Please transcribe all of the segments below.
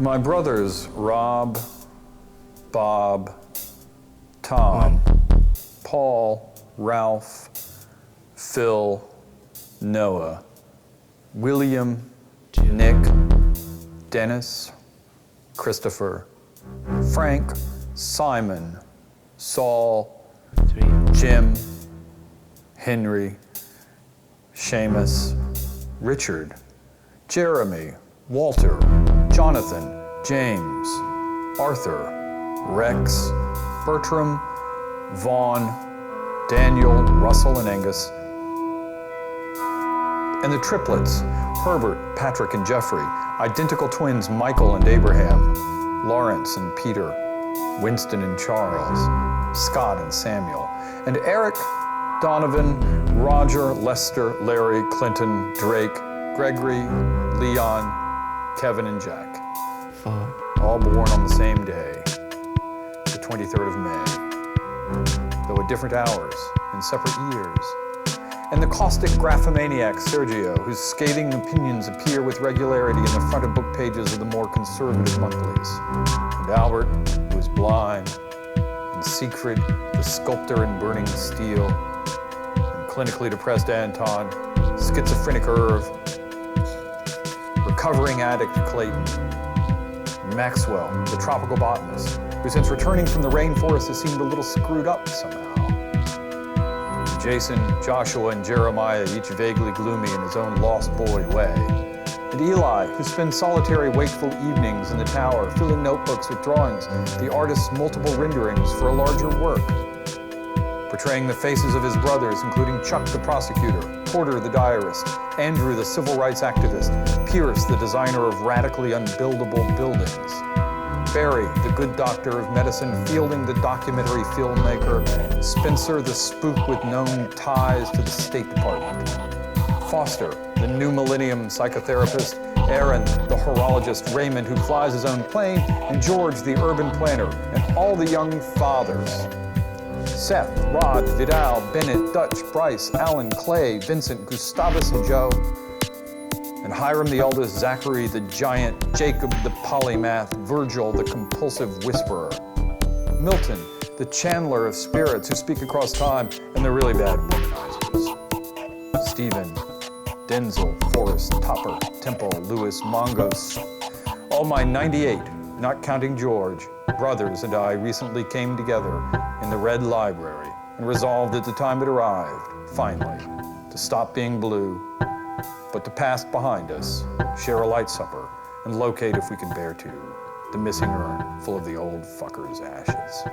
My brothers, Rob, Bob, Tom, Paul, Ralph, Phil, Noah, William, Nick, Dennis, Christopher, Frank, Simon, Saul, Jim, Henry, Seamus, Richard, Jeremy, Walter, Jonathan, James, Arthur, Rex, Bertram, Vaughn, Daniel, Russell, and Angus, and the triplets, Herbert, Patrick, and Jeffrey, identical twins Michael and Abraham, Lawrence and Peter, Winston and Charles, Scott and Samuel, and Eric, Donovan, Roger, Lester, Larry, Clinton, Drake, Gregory, Leon, Kevin, and Jack. All born on the same day, the 23rd of May, though at different hours, in separate years. And the caustic graphomaniac Sergio, whose scathing opinions appear with regularity in the front of book pages of the more conservative monthlies. And Albert, who is blind, and Siegfried, the sculptor in burning steel, and clinically depressed Anton, schizophrenic Irv, recovering addict Clayton, Maxwell, the tropical botanist, who since returning from the rainforest has seemed a little screwed up somehow. Jason, Joshua, and Jeremiah, each vaguely gloomy in his own lost boy way. And Eli, who spends solitary wakeful evenings in the tower, filling notebooks with drawings, the artist's multiple renderings for a larger work. Portraying the faces of his brothers, including Chuck the prosecutor, Porter the diarist, Andrew the civil rights activist, Pierce the designer of radically unbuildable buildings, Barry the good doctor of medicine, Fielding the documentary filmmaker, Spencer the spook with known ties to the State Department, Foster the new millennium psychotherapist, Aaron the horologist, Raymond who flies his own plane, and George the urban planner, and all the young fathers. Seth, Rod, Vidal, Bennett, Dutch, Bryce, Alan, Clay, Vincent, Gustavus, and Joe. And Hiram the eldest, Zachary the giant, Jacob the polymath, Virgil the compulsive whisperer. Milton, the chandler of spirits who speak across time, and the really bad womanizers. Stephen, Denzel, Forrest, Topper, Temple, Lewis, Mongoose. All my 98, not counting George, brothers and I recently came together in the Red Library and resolved at the time it arrived, finally, to stop being blue, but to pass behind us, share a light supper, and locate, if we can bear to, the missing urn full of the old fucker's ashes.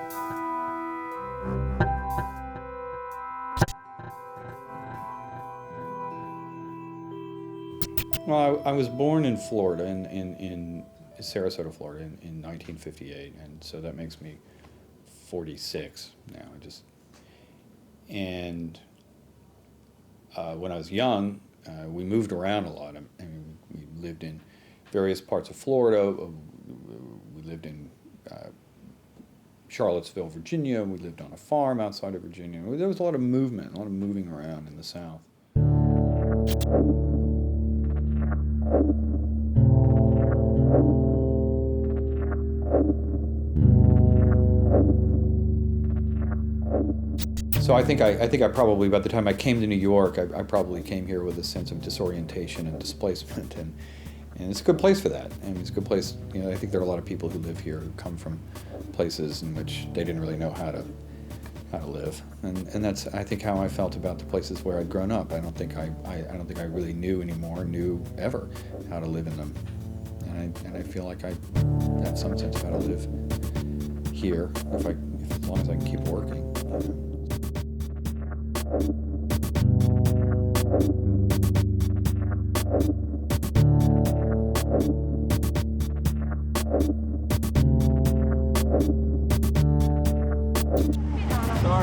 Well, I was born in Florida, in Sarasota, Florida, in 1958, and so that makes me 46 now. When I was young, we moved around a lot. I mean, we lived in various parts of Florida. We lived in Charlottesville, Virginia. We lived on a farm outside of Virginia. There was a lot of movement, a lot of moving around in the South. So I think I probably, by the time I came to New York, I probably came here with a sense of disorientation and displacement, and it's a good place for that. I mean, it's a good place. You know, I think there are a lot of people who live here who come from places in which they didn't really know how to live, and that's, I think, how I felt about the places where I'd grown up. I don't think I really knew ever how to live in them, and I feel like I have some sense of how to live here if as long as I can keep working.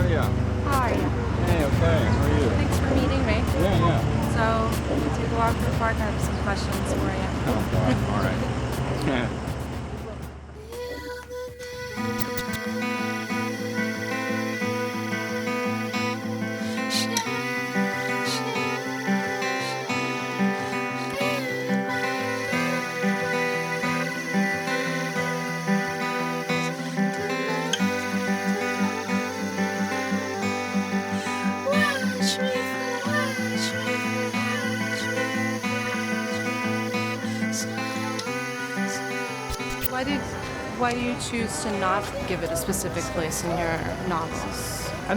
Daria. How are you? Hey, okay. How are you? Thanks for meeting me. Yeah. So, we can take a walk through the park. I have some questions for you. Oh, God. All right. Yeah. Why do you choose to not give it a specific place in your novels? I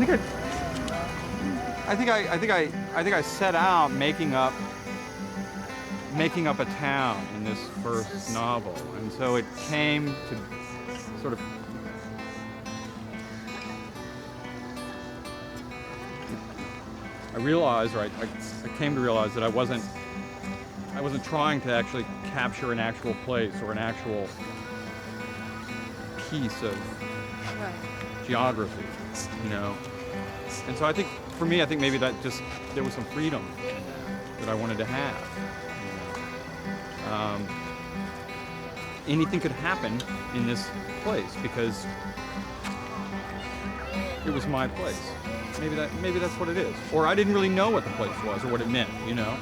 think I set out making up a town in this first novel, and so it came to sort of I came to realize that I wasn't trying to actually capture an actual place or an actual piece of geography, you know. And so I think, for me, maybe that just, there was some freedom that I wanted to have. You know? Anything could happen in this place because it was my place. Maybe that's what it is. Or I didn't really know what the place was or what it meant, you know.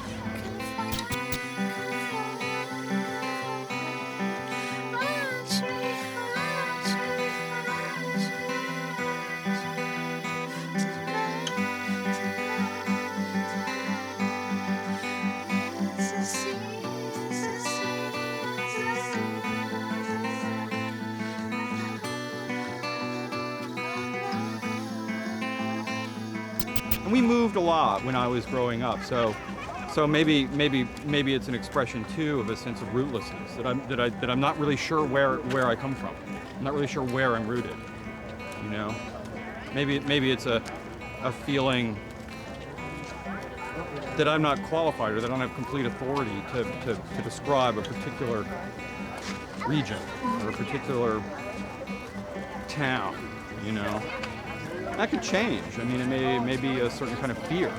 And we moved a lot when I was growing up, so maybe it's an expression too of a sense of rootlessness that I'm not really sure where I come from. I'm not really sure where I'm rooted. You know, maybe it's a feeling that I'm not qualified or that I don't have complete authority to describe a particular region or a particular town. You know. That could change. I mean, it may be a certain kind of fear.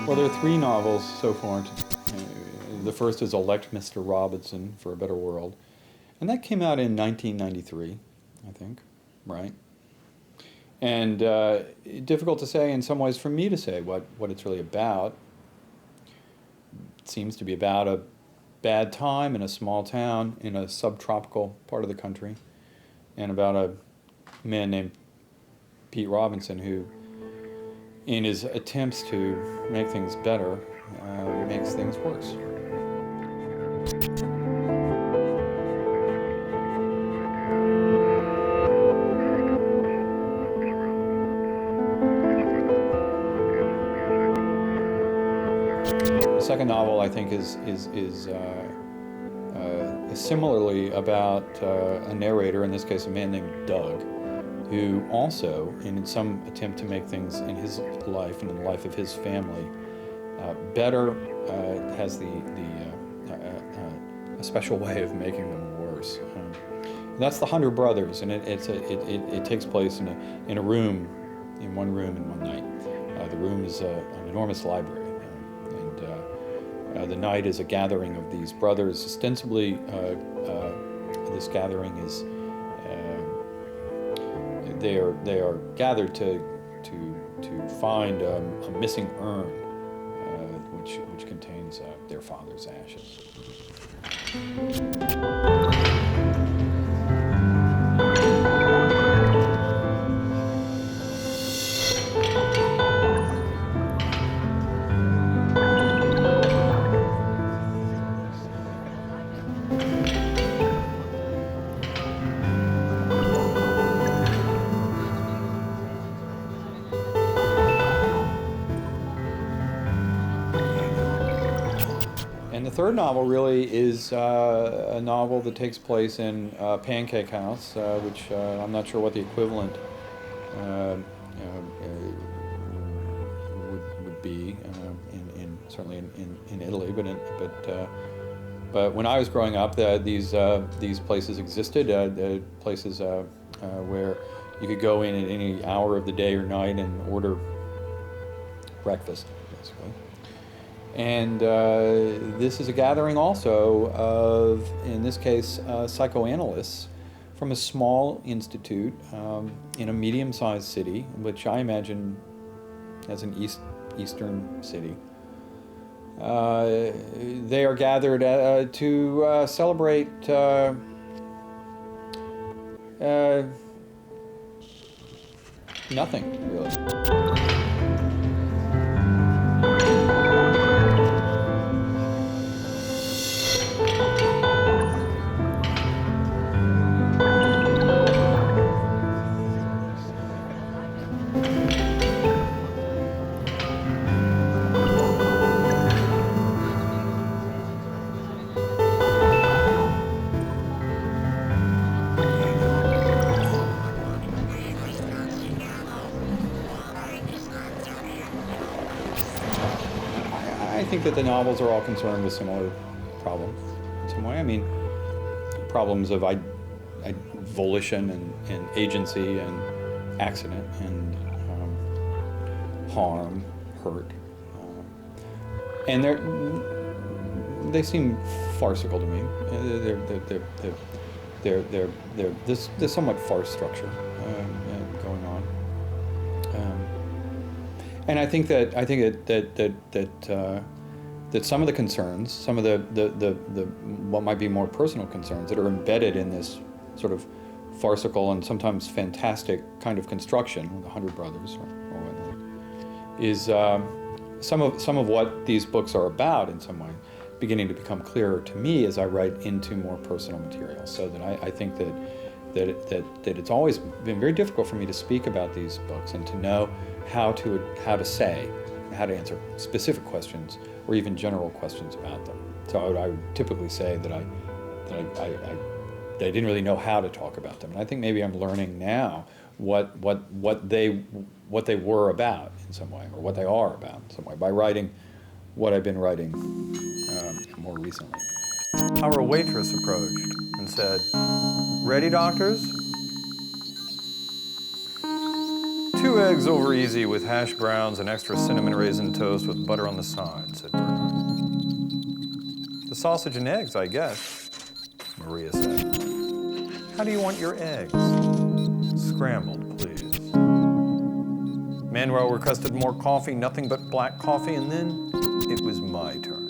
Well, there are 3 novels so far. The first is Elect Mr. Robinson for a Better World. And that came out in 1993, I think, right? And difficult to say in some ways for me to say what it's really about. It seems to be about a bad time in a small town in a subtropical part of the country, and about a man named Pete Robinson who, in his attempts to make things better, makes things worse. The second novel, I think, is similarly about a narrator, in this case a man named Doug, who also, in some attempt to make things in his life and in the life of his family better, has a special way of making them worse. That's the Hunter Brothers, and it takes place in one room in one night. The room is an enormous library, and the night is a gathering of these brothers. Ostensibly, this gathering is they are gathered to find a missing urn, which contains their father's ashes. And the third novel really is a novel that takes place in Pancake House, which I'm not sure what the equivalent would be certainly in Italy, but when I was growing up, these places existed, places where you could go in at any hour of the day or night and order breakfast, basically. And this is a gathering also of, in this case, psychoanalysts from a small institute in a medium-sized city, which I imagine as an eastern city. They are gathered to celebrate nothing, really. I think that the novels are all concerned with similar problems in some way. I mean, problems of volition and agency and accident and harm, hurt. And they seem farcical to me. There's somewhat farce structure going on. And I think that some of the concerns, some of the what might be more personal concerns that are embedded in this sort of farcical and sometimes fantastic kind of construction, the 100 Brothers or whatnot, is some of what these books are about in some way beginning to become clearer to me as I write into more personal material. So that I think that it's always been very difficult for me to speak about these books and to know how to say, how to answer specific questions or even general questions about them. So I would typically say that I didn't really know how to talk about them. And I think maybe I'm learning now what they were about in some way, or what they are about in some way, by writing what I've been writing more recently. Our waitress approached and said, "Ready, doctors?" "2 eggs over easy with hash browns and extra cinnamon raisin toast with butter on the side," said Bernard. "The sausage and eggs, I guess," Maria said. "How do you want your eggs?" "Scrambled, please." Manuel requested more coffee, nothing but black coffee, and then it was my turn.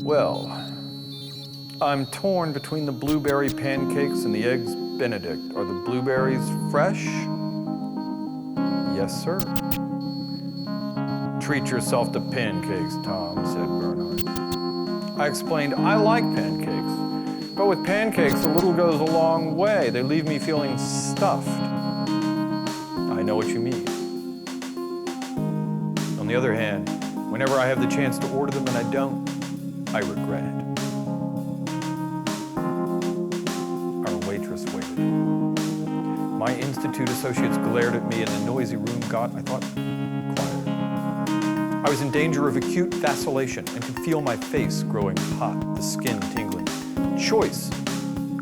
Well, I'm torn between the blueberry pancakes and the eggs Benedict. Are the blueberries fresh? Yes, sir. Treat yourself to pancakes, Tom, said Bernard. I explained, I like pancakes, but with pancakes, a little goes a long way. They leave me feeling stuffed. I know what you mean. On the other hand, whenever I have the chance to order them and I don't, I regret it. Our waitress waited. My institute associates glared at me and the noisy room got, I thought, quieter. I was in danger of acute vacillation and could feel my face growing hot, the skin tingling. Choice,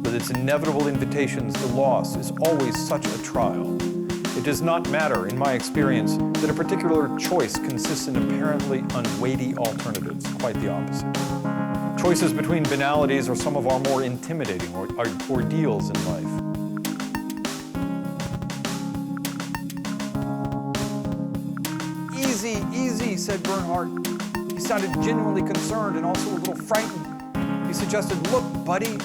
with its inevitable invitations to loss, is always such a trial. It does not matter, in my experience, that a particular choice consists in apparently unweighty alternatives. Quite the opposite. Choices between banalities are some of our more intimidating ordeals in life. Easy, easy, said Bernhardt. He sounded genuinely concerned and also a little frightened. He suggested, look, buddy,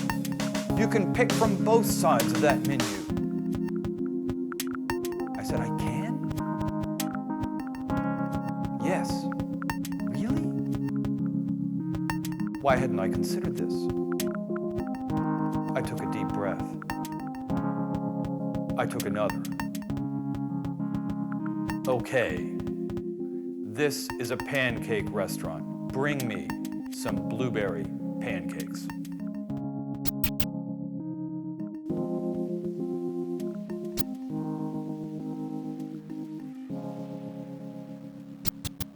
you can pick from both sides of that menu. I said, I can? Yes. Really? Why hadn't I considered this? I took a deep breath. I took another. Okay. This is a pancake restaurant. Bring me some blueberry pancakes.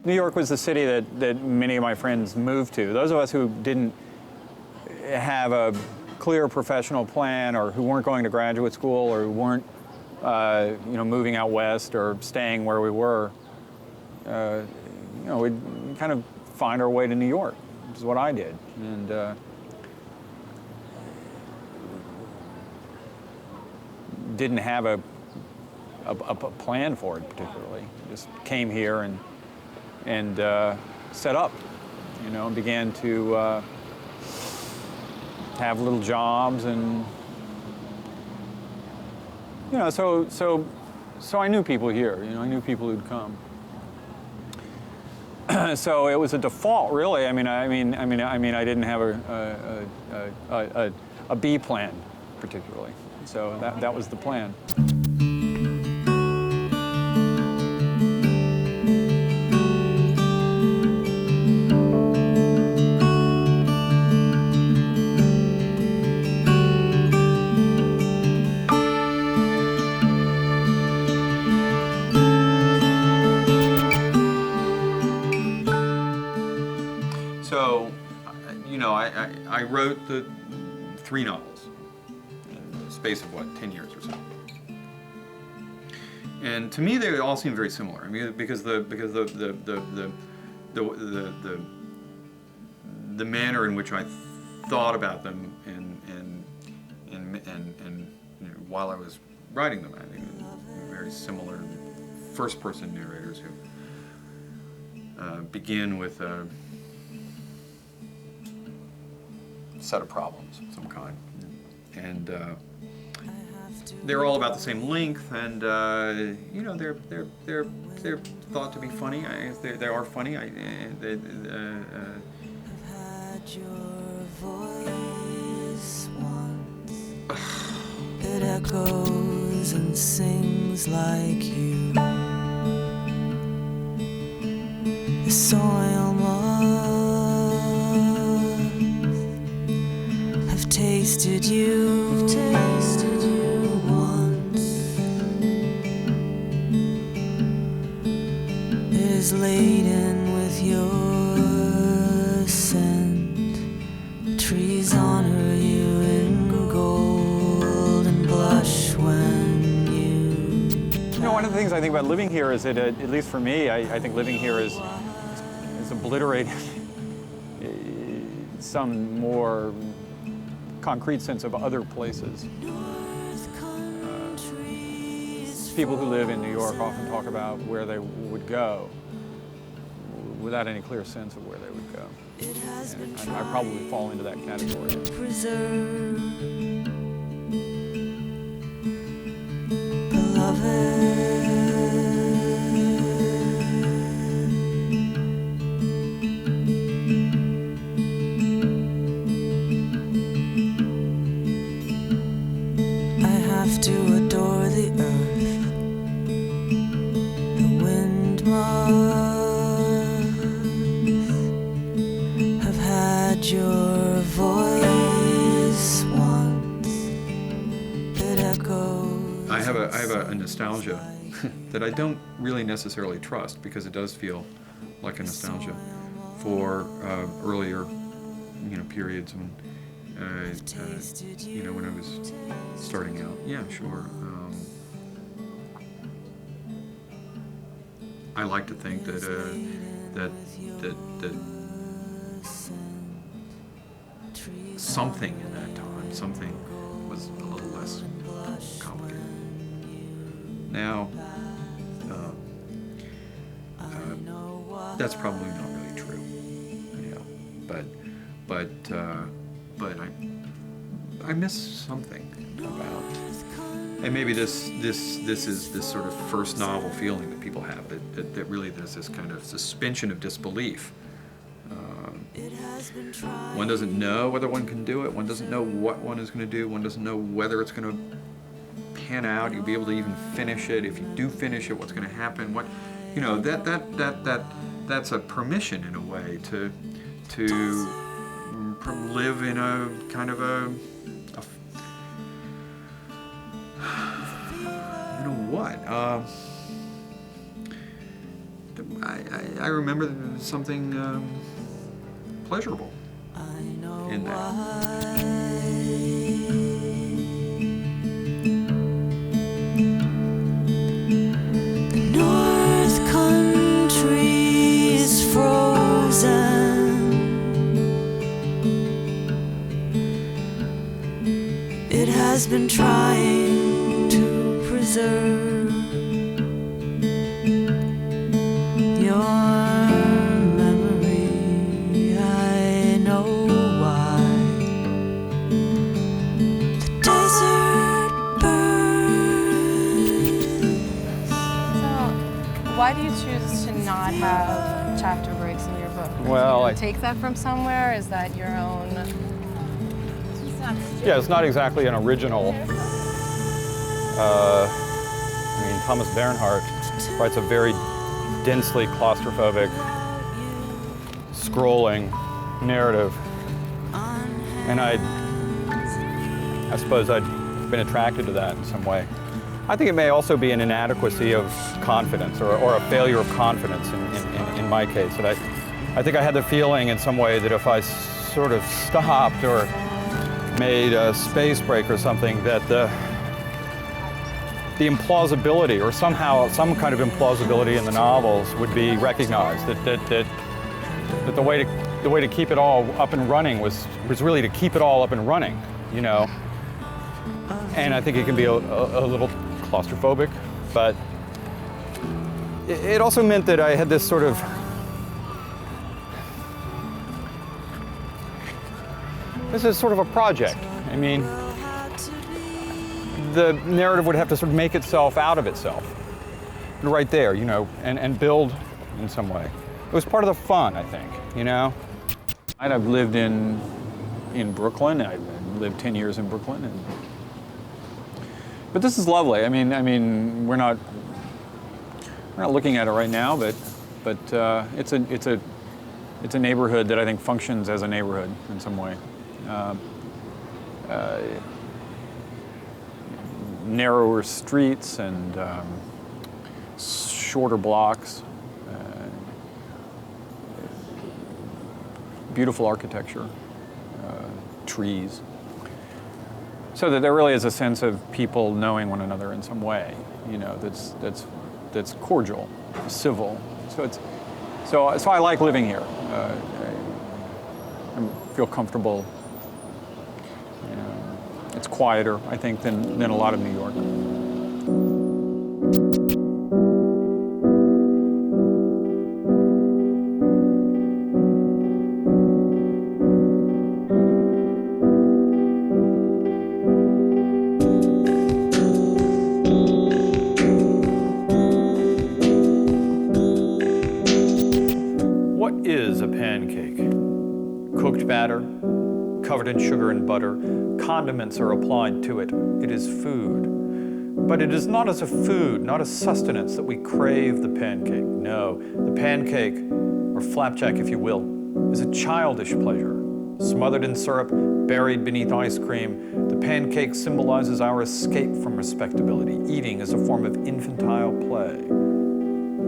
New York was the city that many of my friends moved to. Those of us who didn't have a clear professional plan, or who weren't going to graduate school, or who weren't moving out west or staying where we were, we'd kind of find our way to New York, which is what I did. And didn't have a plan for it particularly. Just came here and set up, you know, and began to have little jobs, and you know, so I knew people here. You know, I knew people who'd come. So it was a default, really. I mean, I didn't have a B plan particularly. So that was the plan. So, you know, I wrote the 3 novels in the space of, 10 years or so. And to me, they all seem very similar. I mean, because the manner in which I thought about them and you know, while I was writing them, I think very similar first-person narrators who begin with a set of problems of some kind, and they're all about the same length, and you know, they're thought to be funny. They are funny. It echoes and sings like you. The soil moths have tasted you once. It is laden with your scent. The trees honor you in gold and blush when You know, one of the things I think about living here is that, at least for me, I think living here is obliterated some more concrete sense of other places. People who live in New York often talk about where they would go without any clear sense of where they would go. And I probably fall into that category. To adore the earth, the wind moths have had your voice once. It echoes. I have a nostalgia that I don't really necessarily trust, because it does feel like a nostalgia for earlier, you know, periods when. You know, when I was starting out, yeah, sure. I like to think that something in that time, something was a little less complicated. Now, that's probably not really true, you know, but I miss something about, and maybe this is this sort of first novel feeling that people have, that really there's this kind of suspension of disbelief. One doesn't know whether one can do it. One doesn't know what one is going to do. One doesn't know whether it's going to pan out. You'll be able to even finish it. If you do finish it, what's going to happen? What, you know, that's a permission in a way to live in a kind of a you know what? I remember something pleasurable in that. The North Country is frozen. It has been trying to to not have chapter breaks in your book? Well, Did you take that from somewhere? Is that your own? Yeah, it's not exactly an original. Thomas Bernhardt writes a very densely claustrophobic, scrolling narrative. And I suppose I'd been attracted to that in some way. I think it may also be an inadequacy of confidence or a failure of confidence in my case. That I think I had the feeling in some way that if I sort of stopped or made a space break or something, that the implausibility, or somehow some kind of implausibility in the novels would be recognized. That the way to keep it all up and running was really to keep it all up and running, you know. And I think it can be a little claustrophobic, but it also meant that I had this sort of this is sort of a project. I mean, the narrative would have to sort of make itself out of itself, right there, you know, and build in some way. It was part of the fun, I think, you know. I've lived in Brooklyn. I lived 10 years in Brooklyn, but this is lovely. I mean, we're not looking at it right now, but it's a neighborhood that I think functions as a neighborhood in some way. Narrower streets and shorter blocks, beautiful architecture, trees. So that there really is a sense of people knowing one another in some way, you know, that's cordial, civil. So I like living here. I feel comfortable. It's quieter, I think, than a lot of New York. What is a pancake? Cooked batter, covered in sugar and butter. Condiments are applied to it. It is food. But it is not as a food, not as sustenance, that we crave the pancake. No, the pancake, or flapjack if you will, is a childish pleasure. Smothered in syrup, buried beneath ice cream, the pancake symbolizes our escape from respectability. Eating is a form of infantile play.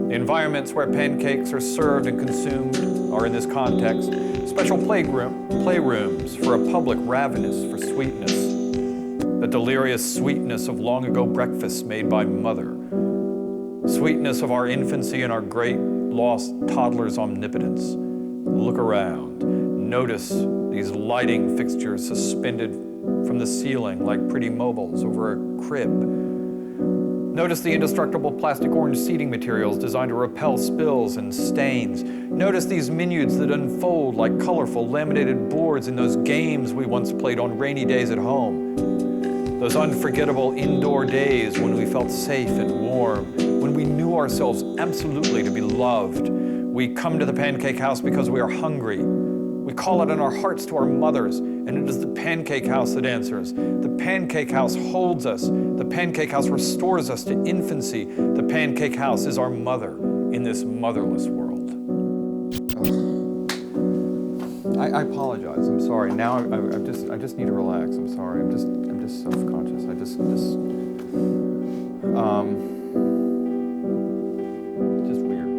The environments where pancakes are served and consumed are, in this context, special playrooms for a public ravenous for sweetness. The delirious sweetness of long-ago breakfasts made by mother. Sweetness of our infancy and our great lost toddler's omnipotence. Look around. Notice these lighting fixtures suspended from the ceiling like pretty mobiles over a crib. Notice the indestructible plastic orange seating materials designed to repel spills and stains. Notice these menus that unfold like colorful laminated boards in those games we once played on rainy days at home. Those unforgettable indoor days when we felt safe and warm, when we knew ourselves absolutely to be loved. We come to the pancake house because we are hungry. We call it in our hearts to our mothers, and it is the pancake house that answers. The pancake house holds us. The pancake house restores us to infancy. The pancake house is our mother in this motherless world. I apologize. I'm sorry. Now I just need to relax. I'm sorry. I'm just self-conscious. Just weird.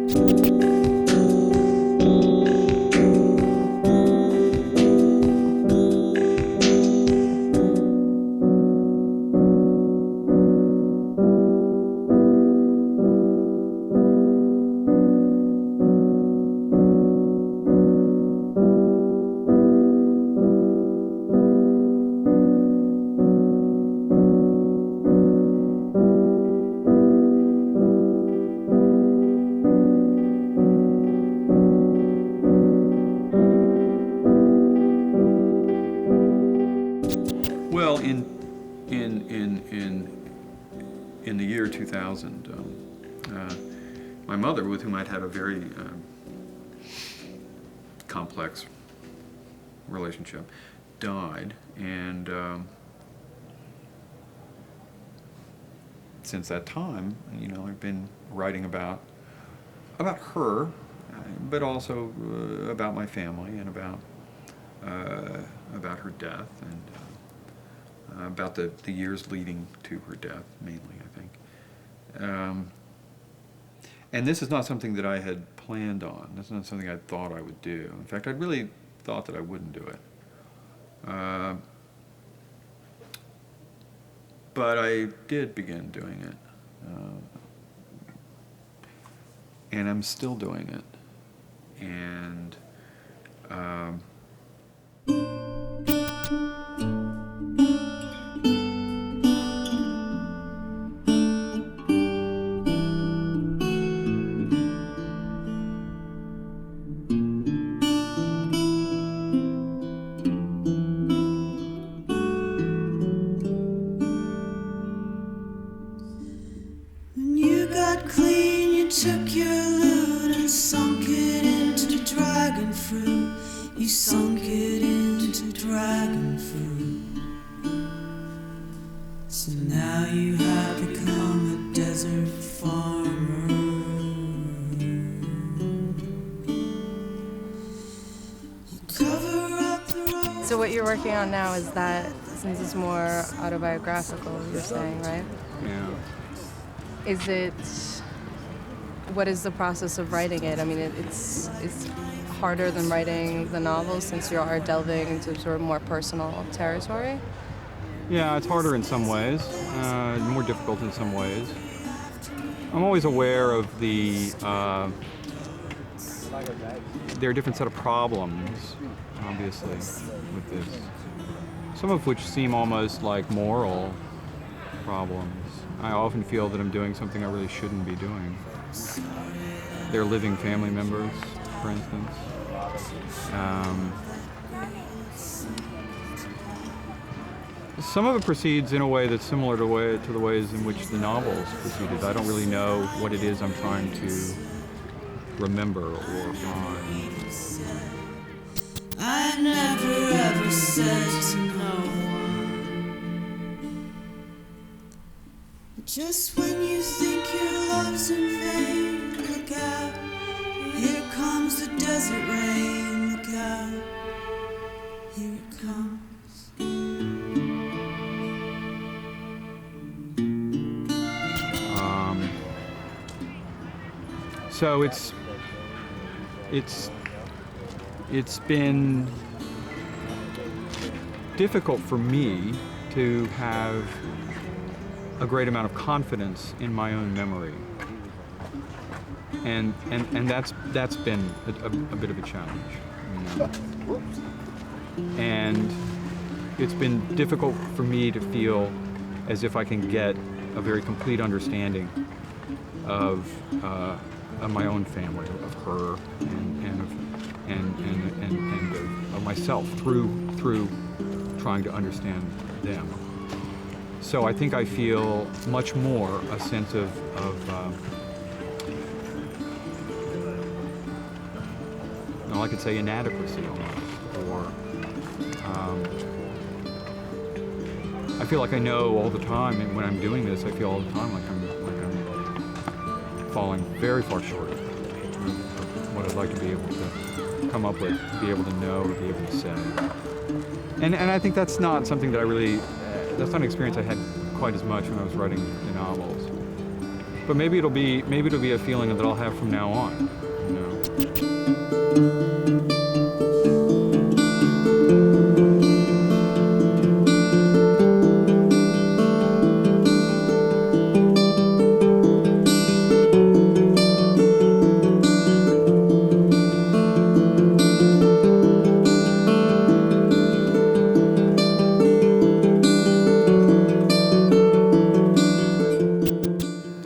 Well, in the year 2000, my mother, with whom I'd had a very complex relationship, died, and since that time, I've been writing about her, but also about my family and about her death and about the years leading to her death, mainly, I think. And this is not something that I had planned on. This is not something I thought I would do. In fact, I really thought that I wouldn't do it. But I did begin doing it. And I'm still doing it. And when you got clean, you took your loot and sunk it into dragon fruit. You sunk it into dragon fruit. So now you have become a desert farmer. You cover up the road. So what you're working on now is that, since it's more autobiographical, you're saying, right? yeah. What is the process of writing it? I mean, it's harder than writing the novel since you are delving into sort of more personal territory? Yeah, it's harder in some ways, more difficult in some ways. I'm always aware of there are a different set of problems, obviously, with this. Some of which seem almost like moral problems. I often feel that I'm doing something I really shouldn't be doing. They're living family members, for instance. Some of it proceeds in a way that's similar to the ways in which the novels proceeded. I don't really know what it is I'm trying to remember or find. I never ever said to no one. Just when you think your love's in vain, look out. Here comes the desert rain. Look out. Here it comes. So it's been difficult for me to have a great amount of confidence in my own memory, and that's been a bit of a challenge, and it's been difficult for me to feel as if I can get a very complete understanding of my own family, of her, and of myself through trying to understand them. So I think I feel much more a sense of I could say inadequacy almost, or I feel like I know all the time, and when I'm doing this, I feel all the time like I'm falling very far short of what I'd like to be able to come up with, be able to know, be able to say. And I think that's not something that I really, that's not an experience I had quite as much when I was writing the novels. But maybe it'll be a feeling that I'll have from now on, you know.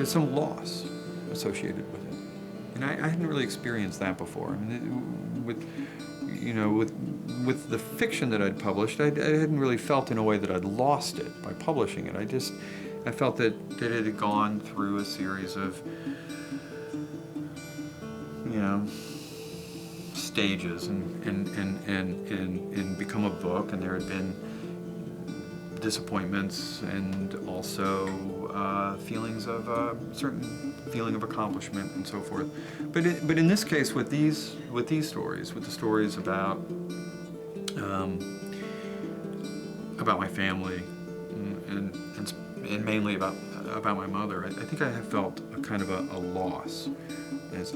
Some loss associated with it, and I hadn't really experienced that before. I mean, with the fiction that I'd published, I hadn't really felt in a way that I'd lost it by publishing it. I felt that it had gone through a series of stages and become a book, and there had been disappointments and also feelings of certain feeling of accomplishment and so forth. But in this case, with these stories, with the stories about my family and mainly about my mother, I think I have felt a kind of a loss as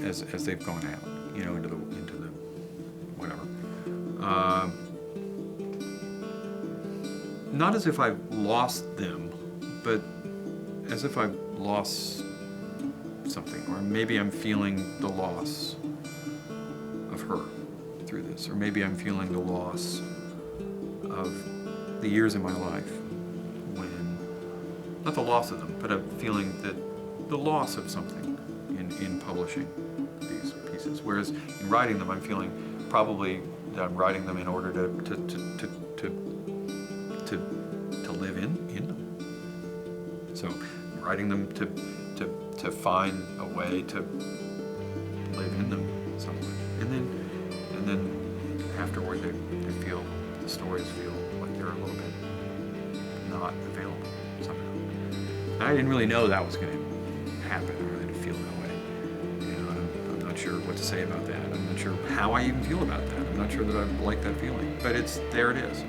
they've gone out, into the whatever. Not as if I've lost them, but as if I've lost something, or maybe I'm feeling the loss of her through this, or maybe I'm feeling the loss of the years in my life when, not the loss of them, but I'm feeling that the loss of something in publishing these pieces. Whereas in writing them, I'm feeling probably that I'm writing them in order to live in them. So I'm writing them to find a way to live in them somewhere. And then afterward the stories feel like they're a little bit not available somehow. And I didn't really know that was going to happen. I really didn't feel that way. I'm not sure what to say about that. I'm not sure how I even feel about that. I'm not sure that I like that feeling. But there it is.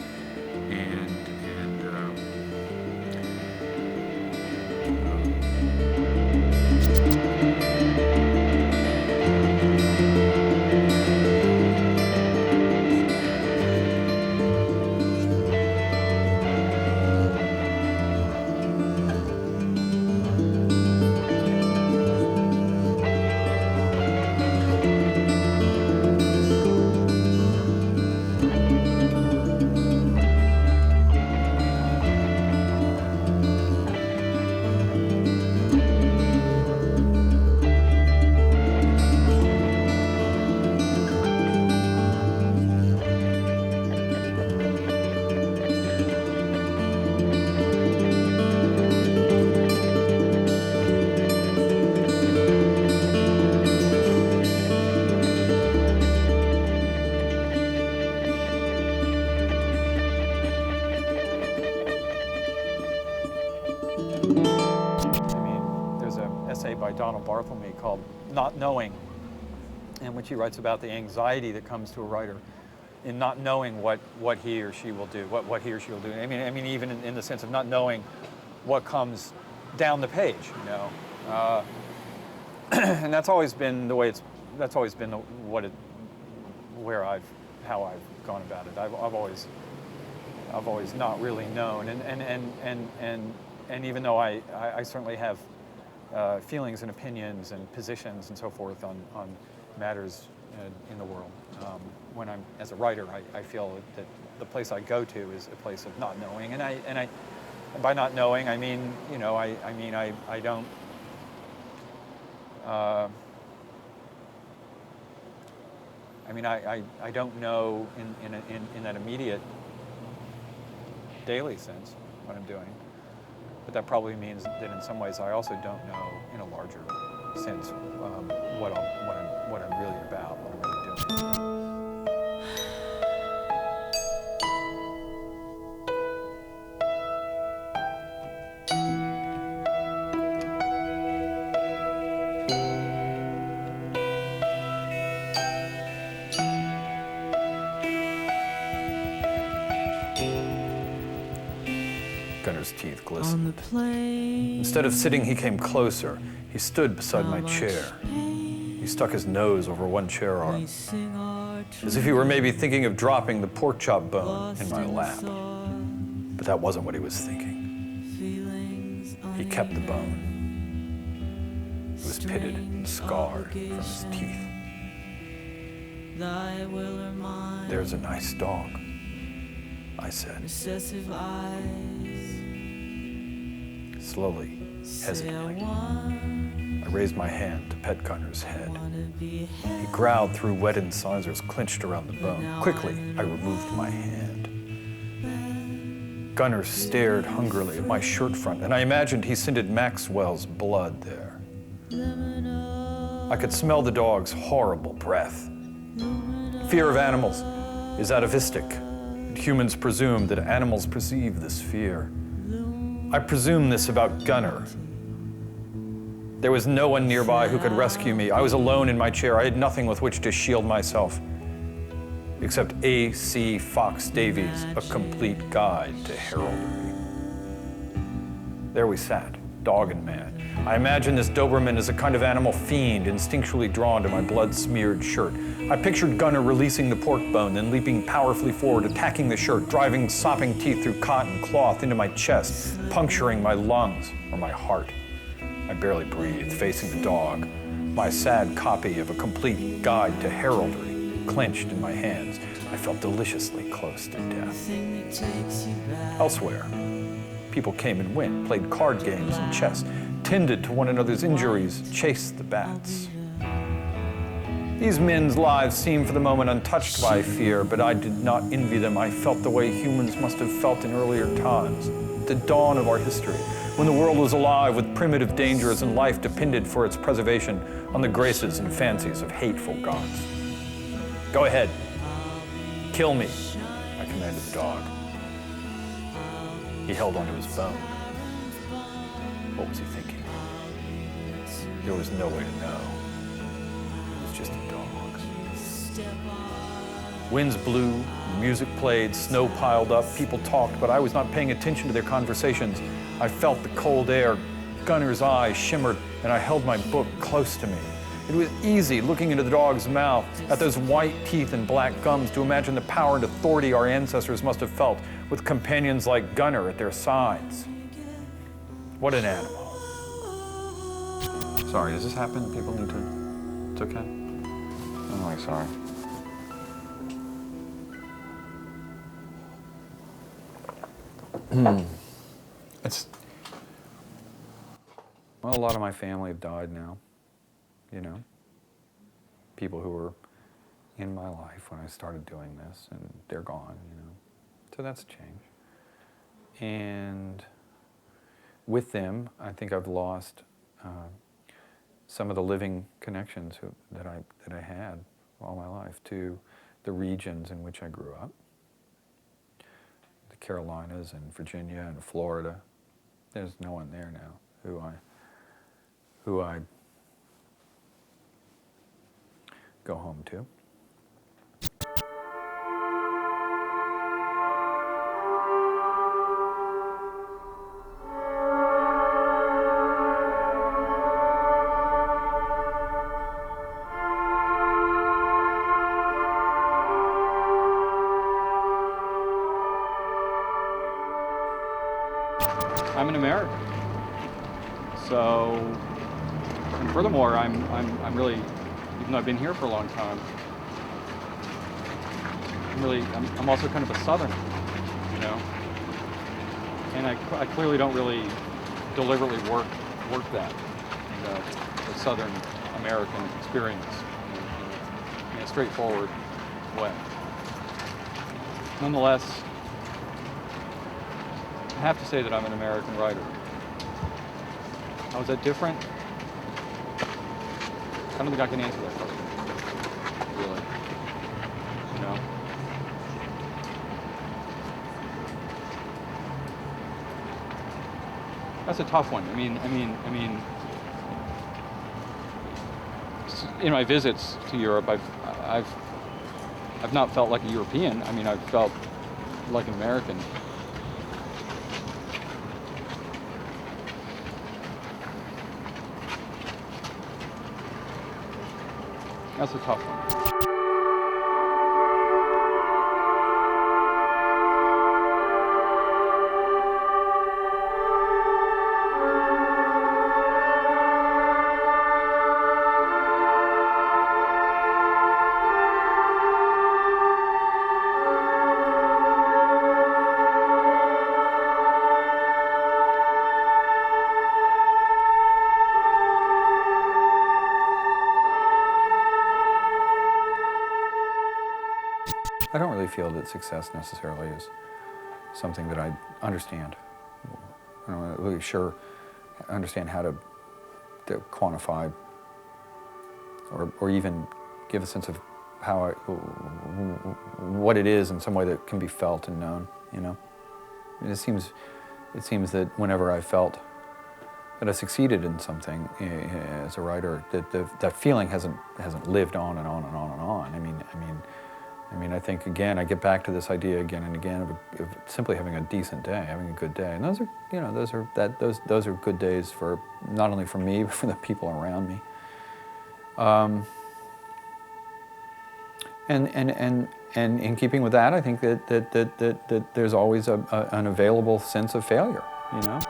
Called Not Knowing, in which he writes about the anxiety that comes to a writer in not knowing what he or she will do, what he or she will do. I mean, even in the sense of not knowing what comes down the page, and that's always been the way how I've gone about it. I've always not really known, and even though I certainly have feelings and opinions and positions and so forth on matters in the world. When I'm as a writer, I feel that the place I go to is a place of not knowing, and by not knowing I mean I don't. I don't know in that immediate daily sense what I'm doing. But that probably means that in some ways I also don't know in a larger sense what I'm really about, what I'm really doing. Gunner's teeth glistened. Instead of sitting, he came closer. He stood beside my chair. He stuck his nose over one chair arm, as if he were maybe thinking of dropping the pork chop bone in my lap. But that wasn't what he was thinking. He kept the bone. It was pitted and scarred from his teeth. There's a nice dog, I said. Slowly, hesitantly, I raised my hand to pet Gunner's head. He growled through wet incisors clenched around the bone. Quickly, I removed my hand. Gunner stared hungrily at my shirt front, and I imagined he scented Maxwell's blood there. I could smell the dog's horrible breath. Fear of animals is atavistic, and humans presume that animals perceive this fear. I presume this about Gunnar. There was no one nearby who could rescue me. I was alone in my chair. I had nothing with which to shield myself, except A.C. Fox Davies, A Complete Guide to Heraldry. There we sat, dog and man. I imagined this Doberman as a kind of animal fiend, instinctually drawn to my blood-smeared shirt. I pictured Gunnar releasing the pork bone, then leaping powerfully forward, attacking the shirt, driving sopping teeth through cotton cloth into my chest, puncturing my lungs or my heart. I barely breathed, facing the dog, my sad copy of A Complete Guide to Heraldry clenched in my hands. I felt deliciously close to death. Elsewhere, people came and went, played card games and chess, tended to one another's injuries, chased the bats. These men's lives seemed for the moment untouched by fear, but I did not envy them. I felt the way humans must have felt in earlier times, at the dawn of our history, when the world was alive with primitive dangers and life depended for its preservation on the graces and fancies of hateful gods. Go ahead. Kill me, I commanded the dog. He held onto his bone. What was he thinking? There was no way to know. It was just a dog. Winds blew, music played, snow piled up, people talked, but I was not paying attention to their conversations. I felt the cold air, Gunnar's eyes shimmered, and I held my book close to me. It was easy, looking into the dog's mouth, at those white teeth and black gums, to imagine the power and authority our ancestors must have felt with companions like Gunnar at their sides. What an animal. Sorry, does this happen? People need to... It's okay? I'm really sorry. It's... Well, a lot of my family have died now, you know. People who were in my life when I started doing this, and they're gone, you know. So that's a change. And with them, I think I've lost some of the living connections that I had all my life to the regions in which I grew up. The Carolinas and Virginia and Florida. There's no one there now who I go home to. I'm an American. So, and furthermore, I'm really, even though I've been here for a long time, I'm also kind of a Southerner, you know. And I clearly don't really deliberately work that the Southern American experience in a straightforward way. Nonetheless, I have to say that I'm an American writer. How is that different? I don't think I can answer that question, really. You know? That's a tough one. I mean, in my visits to Europe, I've not felt like a European. I mean, I've felt like an American. That's a tough one. I don't really feel that success necessarily is something that I understand. I'm not really sure understand how to quantify or even give a sense of how what it is in some way that can be felt and known. You know, it seems that whenever I felt that I succeeded in something as a writer, that feeling hasn't lived on and on and on and on. I mean, I think again, I get back to this idea again and again of simply having a decent day, having a good day, and those are good days for not only for me but for the people around me. And in keeping with that, I think that there's always an available sense of failure, you know.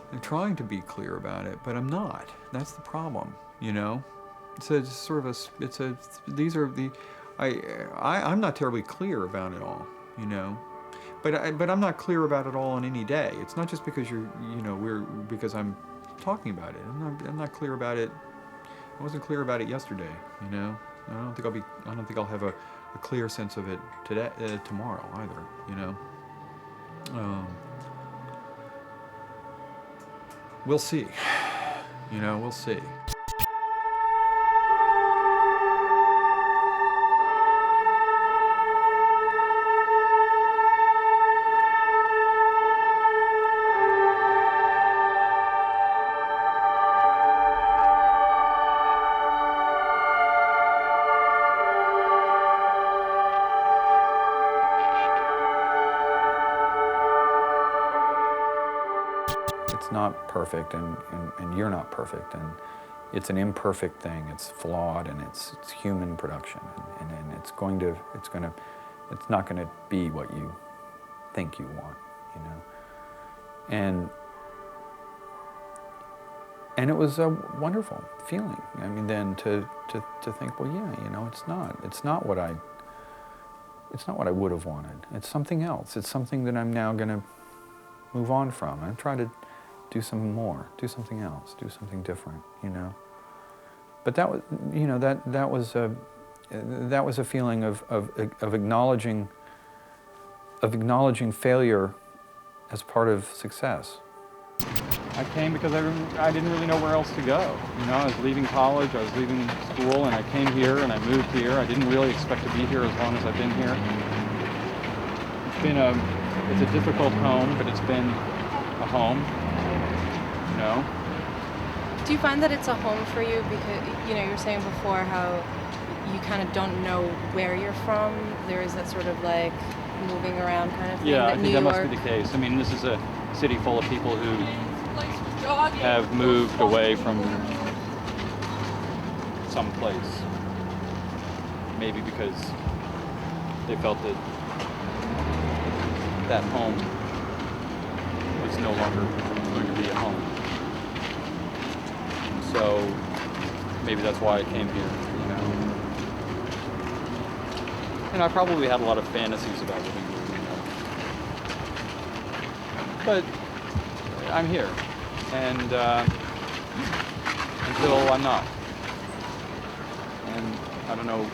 I'm trying to be clear about it, but I'm not. That's the problem, you know. I'm not terribly clear about it all, you know. But I'm not clear about it all on any day. It's not just because because I'm talking about it. I'm not clear about it. I wasn't clear about it yesterday, you know. I don't think I'll have a clear sense of it today, tomorrow either, you know. We'll see. You know, we'll see. It's not perfect, and you're not perfect, and it's an imperfect thing. It's flawed, and it's human production, and it's not gonna be what you think you want, you know. And it was a wonderful feeling. I mean, then to think, well, yeah, you know, it's not what I would have wanted. It's something else. It's something that I'm now gonna move on from. I'm trying to do something more, do something else, do something different, you know. But that was, you know, that was a feeling of acknowledging failure as part of success. I came because I didn't really know where else to go. You know, I was leaving college, I was leaving school, and I came here and I moved here. I didn't really expect to be here as long as I've been here. It's a difficult home, but it's been a home. You know? Do you find that it's a home for you because, you know, you were saying before how you kind of don't know where you're from? There is that sort of like moving around kind of thing. Yeah, I think that must be the case. I mean, this is a city full of people who have moved away from some place. Maybe because they felt that home was no longer going to be a home. So maybe that's why I came here, you know. And I probably had a lot of fantasies about living here, you know. But I'm here, and until I'm not. And I don't know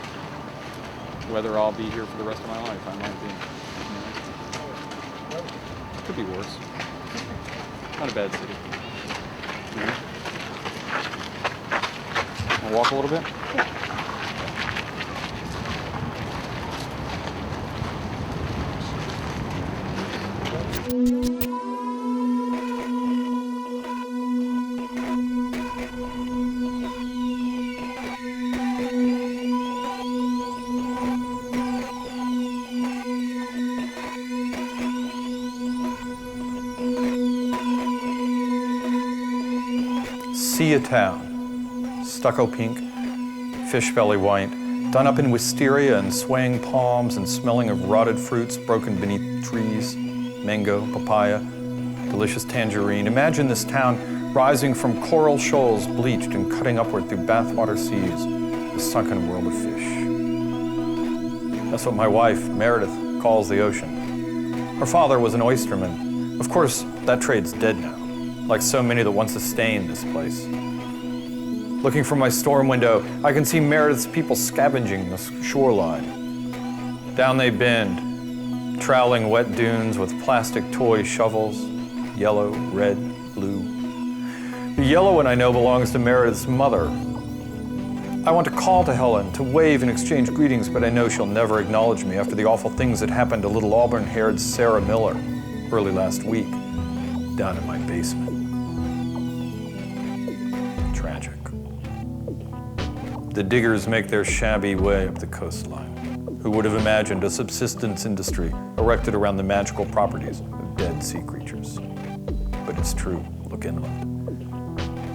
whether I'll be here for the rest of my life. I might be. You know. Could be worse. Not a bad city. You know? Wanna walk a little bit? See a town, stucco pink, fish belly white, done up in wisteria and swaying palms and smelling of rotted fruits broken beneath trees, mango, papaya, delicious tangerine. Imagine this town rising from coral shoals bleached and cutting upward through bathwater seas, a sunken world of fish. That's what my wife, Meredith, calls the ocean. Her father was an oysterman. Of course, that trade's dead now, like so many that once sustained this place. Looking from my storm window, I can see Meredith's people scavenging the shoreline. Down they bend, troweling wet dunes with plastic toy shovels, yellow, red, blue. The yellow one I know belongs to Meredith's mother. I want to call to Helen, to wave and exchange greetings, but I know she'll never acknowledge me after the awful things that happened to little auburn-haired Sarah Miller early last week, down in my basement. Tragic. The diggers make their shabby way up the coastline. Who would have imagined a subsistence industry erected around the magical properties of dead sea creatures? But it's true. Look inland.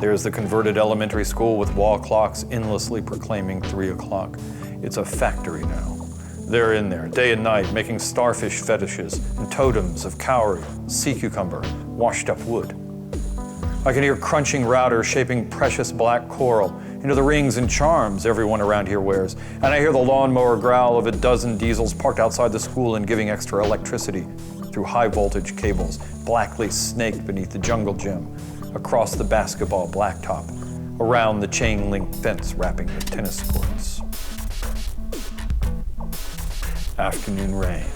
There's the converted elementary school with wall clocks endlessly proclaiming 3 o'clock. It's a factory now. They're in there, day and night, making starfish fetishes and totems of cowrie, sea cucumber, washed up wood. I can hear crunching routers shaping precious black coral into the rings and charms everyone around here wears. And I hear the lawnmower growl of a dozen diesels parked outside the school and giving extra electricity through high voltage cables, blackly snaked beneath the jungle gym, across the basketball blacktop, around the chain link fence wrapping the tennis courts. Afternoon rain.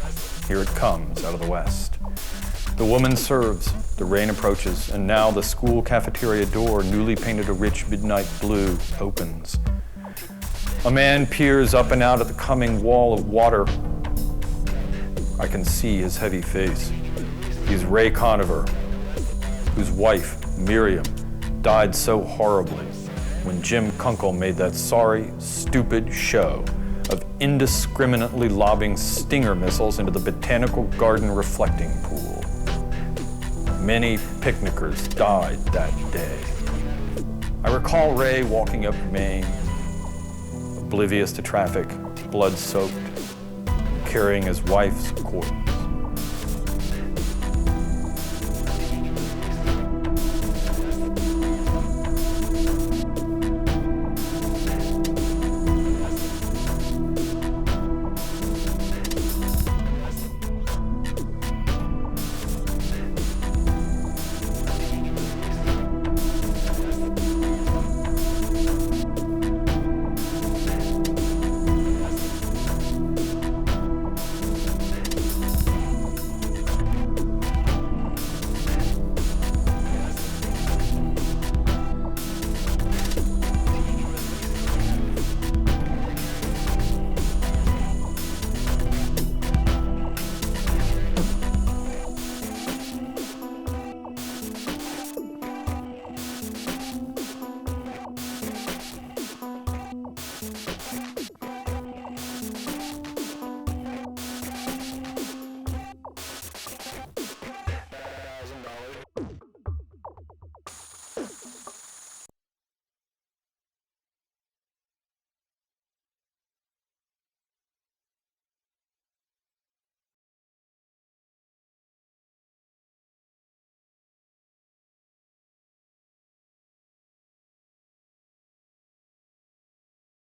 Here it comes out of the west. The woman serves, the rain approaches, and now the school cafeteria door, newly painted a rich midnight blue, opens. A man peers up and out at the coming wall of water. I can see his heavy face. He's Ray Conover, whose wife, Miriam, died so horribly when Jim Kunkel made that sorry, stupid show of indiscriminately lobbing Stinger missiles into the botanical garden reflecting pool. Many picnickers died that day. I recall Ray walking up Main, oblivious to traffic, blood-soaked, carrying his wife's corpse.